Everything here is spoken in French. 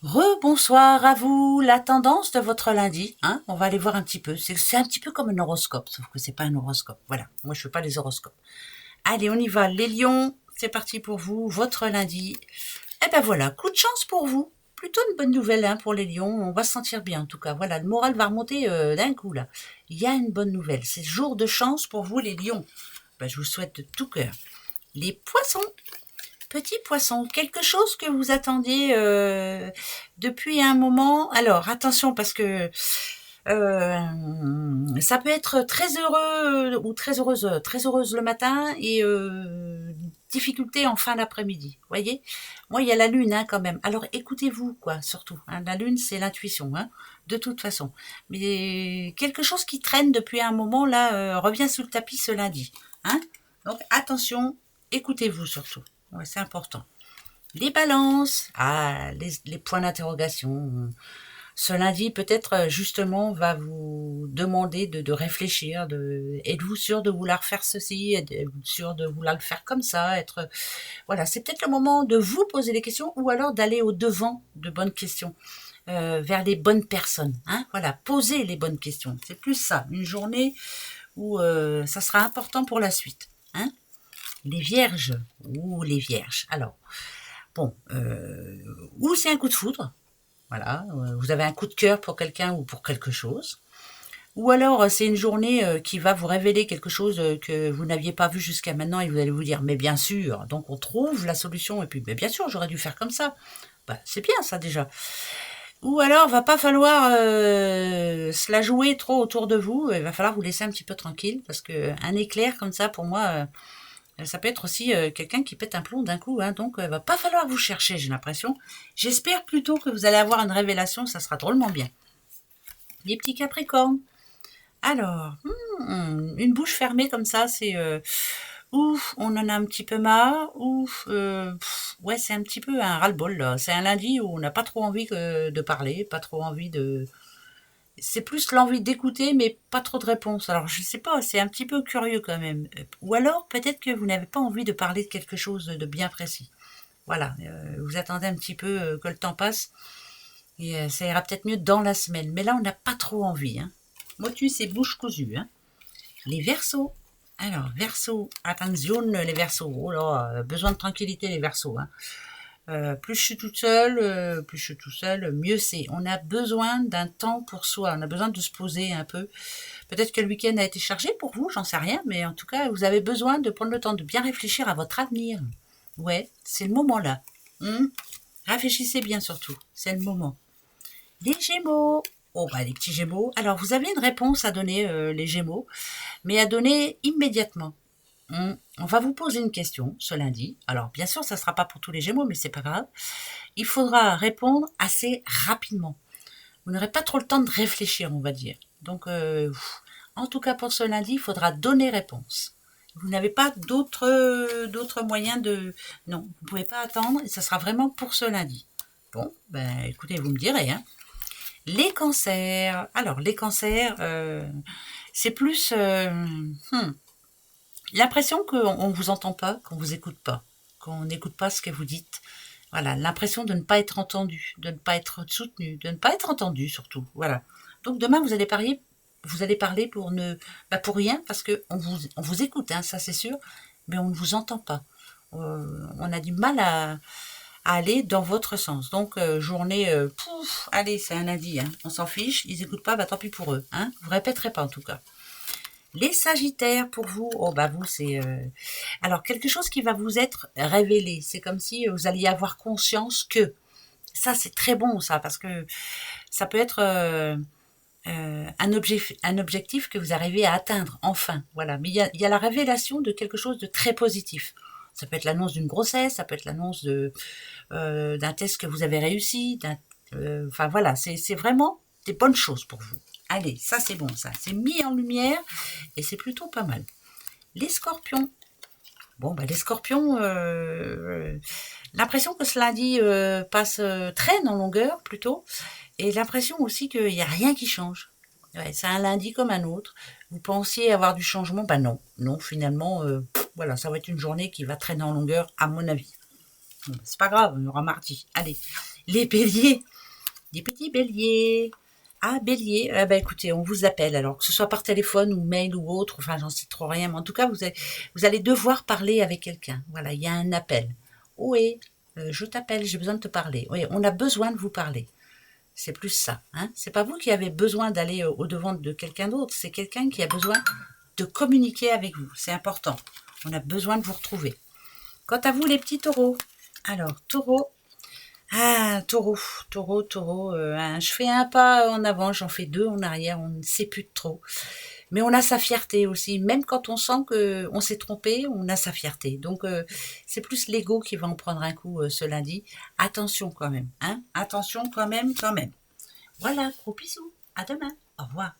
Rebonsoir à vous, la tendance de votre lundi, hein, on va aller voir un petit peu. C'est un petit peu comme un horoscope, sauf que c'est pas un horoscope. Voilà, moi je fais pas les horoscopes. Allez, on y va, les lions, c'est parti pour vous, votre lundi. Eh ben voilà, coup de chance pour vous. Plutôt une bonne nouvelle hein, pour les lions, on va se sentir bien en tout cas. Voilà, le moral va remonter d'un coup là. Il y a une bonne nouvelle, c'est jour de chance pour vous les lions. Ben, je vous souhaite de tout cœur. Les poissons, petit poisson, quelque chose que vous attendiez depuis un moment. Alors attention parce que ça peut être très heureux ou très heureuse le matin et difficulté en fin d'après-midi. Voyez, moi il y a la lune hein, quand même. Alors écoutez-vous quoi, surtout. Hein. La lune c'est l'intuition, hein, de toute façon. Mais quelque chose qui traîne depuis un moment là revient sous le tapis ce lundi. Hein. Donc attention, écoutez-vous surtout. Ouais, c'est important. Les balances, les points d'interrogation. Ce lundi, peut-être justement, va vous demander de réfléchir. Êtes-vous sûr de vouloir faire ceci? Êtes-vous sûr de vouloir le faire comme ça? Voilà, c'est peut-être le moment de vous poser des questions ou alors d'aller au devant de bonnes questions, vers les bonnes personnes. Hein, voilà, poser les bonnes questions. C'est plus ça, une journée où ça sera important pour la suite. Hein. Les vierges ou les vierges. Alors, bon, ou c'est un coup de foudre, voilà, vous avez un coup de cœur pour quelqu'un ou pour quelque chose. Ou alors c'est une journée qui va vous révéler quelque chose que vous n'aviez pas vu jusqu'à maintenant et vous allez vous dire mais bien sûr, donc on trouve la solution et puis mais bien sûr j'aurais dû faire comme ça. Bah, c'est bien ça déjà. Ou alors va pas falloir se la jouer trop autour de vous, il va falloir vous laisser un petit peu tranquille parce que un éclair comme ça pour moi ça peut être aussi quelqu'un qui pète un plomb d'un coup, hein, donc va pas falloir vous chercher, j'ai l'impression. J'espère plutôt que vous allez avoir une révélation, ça sera drôlement bien. Les petits capricornes. Alors, une bouche fermée comme ça, c'est ouf, on en a un petit peu marre, ouf, ouais, c'est un petit peu un ras-le-bol là. C'est un lundi où on n'a pas trop envie de parler, pas trop envie de. C'est plus l'envie d'écouter, mais pas trop de réponses. Alors, je sais pas, c'est un petit peu curieux quand même. Ou alors, peut-être que vous n'avez pas envie de parler de quelque chose de bien précis. Voilà, vous attendez un petit peu que le temps passe et ça ira peut-être mieux dans la semaine. Mais là, on n'a pas trop envie. Hein. Motus c'est bouche cousue. Hein. Les versos. Alors, versos, attention les versos. Oh là, besoin de tranquillité les versos. Hein. Plus je suis toute seule, plus je suis tout seul, mieux c'est. On a besoin d'un temps pour soi, on a besoin de se poser un peu. Peut-être que le week-end a été chargé pour vous, j'en sais rien, mais en tout cas, vous avez besoin de prendre le temps de bien réfléchir à votre avenir. Ouais, c'est le moment là. Réfléchissez bien surtout, c'est le moment. Les Gémeaux. Oh bah les petits Gémeaux. Alors vous avez une réponse à donner les Gémeaux, mais à donner immédiatement. On va vous poser une question ce lundi. Alors bien sûr, ça ne sera pas pour tous les Gémeaux, mais c'est pas grave. Il faudra répondre assez rapidement. Vous n'aurez pas trop le temps de réfléchir, on va dire. Donc en tout cas pour ce lundi, il faudra donner réponse. Vous n'avez pas d'autres moyens de. Non, vous ne pouvez pas attendre et ça sera vraiment pour ce lundi. Bon, ben écoutez, vous me direz. Hein. Les cancers. Alors, les cancers, c'est plus l'impression qu'on ne vous entend pas, qu'on ne vous écoute pas, qu'on n'écoute pas ce que vous dites. Voilà, l'impression de ne pas être entendu, de ne pas être soutenu, de ne pas être entendu surtout. Voilà. Donc demain, vous allez parler pour ne, bah pour rien, parce que on vous écoute, hein, ça c'est sûr, mais on ne vous entend pas. On a du mal à aller dans votre sens. Donc journée, pouf, allez, c'est un lundi, hein, on s'en fiche, ils écoutent pas, bah tant pis pour eux. Hein, vous répéterez pas en tout cas. Les Sagittaires, pour vous, oh bah vous, c'est alors quelque chose qui va vous être révélé. C'est comme si vous alliez avoir conscience que ça, c'est très bon, ça, parce que ça peut être un objectif que vous arrivez à atteindre, enfin, voilà. Mais il y a la révélation de quelque chose de très positif. Ça peut être l'annonce d'une grossesse, ça peut être l'annonce d'un test que vous avez réussi. Enfin voilà, c'est vraiment des bonnes choses pour vous. Allez, ça c'est bon, ça. C'est mis en lumière et c'est plutôt pas mal. Les scorpions. Bon, bah les scorpions, l'impression que ce lundi traîne en longueur plutôt, et l'impression aussi qu'il n'y a rien qui change. Ouais, c'est un lundi comme un autre. Vous pensiez avoir du changement, bah non, non, finalement, voilà, ça va être une journée qui va traîner en longueur, à mon avis. Bon, c'est pas grave, on aura mardi. Allez, les béliers, les petits béliers. Ah, bélier, écoutez, on vous appelle, alors que ce soit par téléphone ou mail ou autre, enfin j'en sais trop rien, mais en tout cas, vous allez devoir parler avec quelqu'un. Voilà, il y a un appel. Oui, je t'appelle, j'ai besoin de te parler. Oui, on a besoin de vous parler. C'est plus ça. Hein. C'est pas vous qui avez besoin d'aller au-devant de quelqu'un d'autre, c'est quelqu'un qui a besoin de communiquer avec vous. C'est important. On a besoin de vous retrouver. Quant à vous, les petits taureaux. Alors, taureau. Ah, taureau. Je fais un pas en avant, j'en fais deux en arrière, on ne sait plus de trop. Mais on a sa fierté aussi. Même quand on sent qu'on s'est trompé, on a sa fierté. Donc, c'est plus l'ego qui va en prendre un coup ce lundi. Attention quand même. Hein. Attention quand même. Voilà, gros bisous. À demain. Au revoir.